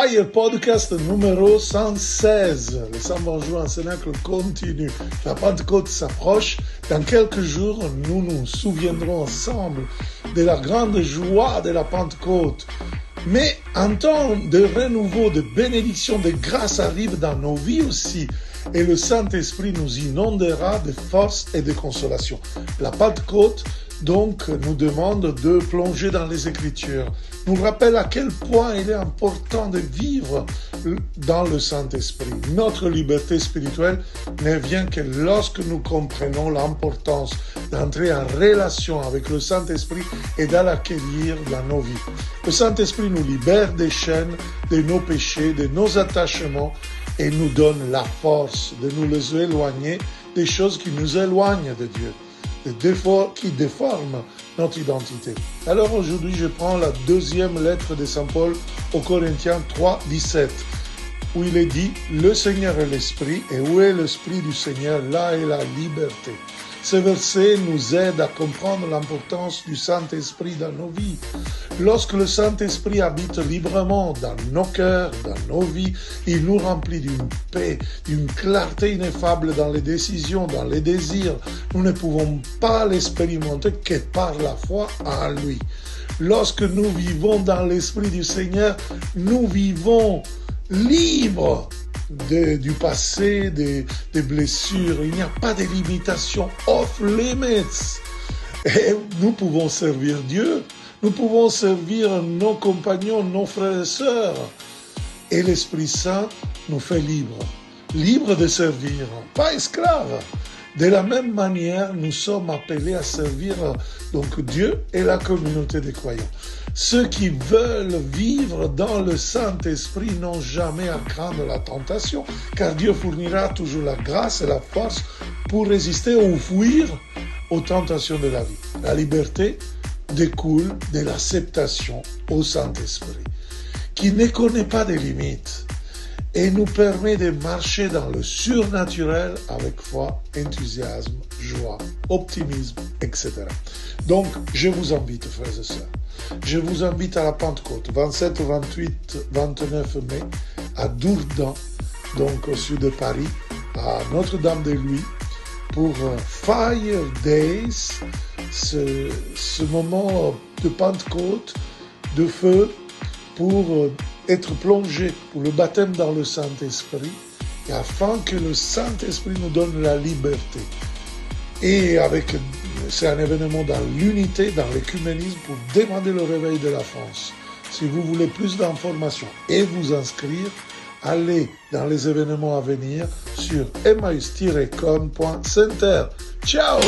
Fire Podcast numéro 116. Le Saint Bonjour en Cénacle continue. La Pentecôte s'approche. Dans quelques jours, nous nous souviendrons ensemble de la grande joie de la Pentecôte. Mais un temps de renouveau, de bénédiction, de grâce arrive dans nos vies aussi. Et le Saint-Esprit nous inondera de force et de consolation. La Pentecôte, donc, nous demande de plonger dans les Écritures, nous rappelle à quel point il est important de vivre dans le Saint-Esprit. Notre liberté spirituelle ne vient que lorsque nous comprenons l'importance d'entrer en relation avec le Saint-Esprit et de l'accueillir dans nos vies. Le Saint-Esprit nous libère des chaînes, de nos péchés, de nos attachements et nous donne la force de nous les éloigner des choses qui nous éloignent de Dieu, qui déforment notre identité. Alors aujourd'hui, je prends la deuxième lettre de Saint Paul aux Corinthiens 3, 17, où il est dit « Le Seigneur est l'Esprit, et où est l'Esprit du Seigneur, là est la liberté ». Ce verset nous aide à comprendre l'importance du Saint-Esprit dans nos vies. Lorsque le Saint-Esprit habite librement dans nos cœurs, dans nos vies, il nous remplit d'une paix, d'une clarté ineffable dans les décisions, dans les désirs. Nous ne pouvons pas l'expérimenter que par la foi en lui. Lorsque nous vivons dans l'Esprit du Seigneur, nous vivons libres du passé, des blessures. Il n'y a pas de limitation, off limits. Et nous pouvons servir Dieu, nous pouvons servir nos compagnons, nos frères et sœurs. Et l'Esprit Saint nous fait libres de servir, pas esclaves. De la même manière, nous sommes appelés à servir donc Dieu et la communauté des croyants. Ceux qui veulent vivre dans le Saint-Esprit n'ont jamais à craindre la tentation, car Dieu fournira toujours la grâce et la force pour résister ou fuir aux tentations de la vie. La liberté découle de l'acceptation au Saint-Esprit, qui ne connaît pas de limites et nous permet de marcher dans le surnaturel avec foi, enthousiasme, joie, optimisme, etc. Donc, je vous invite, frères et sœurs, je vous invite à la Pentecôte, 27, 28, 29 mai, à Dourdan, donc au sud de Paris, à Notre-Dame-de-Louis, pour Fire Days, ce moment de Pentecôte, de feu, pour être plongé pour le baptême dans le Saint-Esprit, et afin que le Saint-Esprit nous donne la liberté. Et c'est un événement dans l'unité, dans l'écuménisme, pour demander le réveil de la France. Si vous voulez plus d'informations et vous inscrire, allez dans les événements à venir sur emmaüs-com.center. Ciao!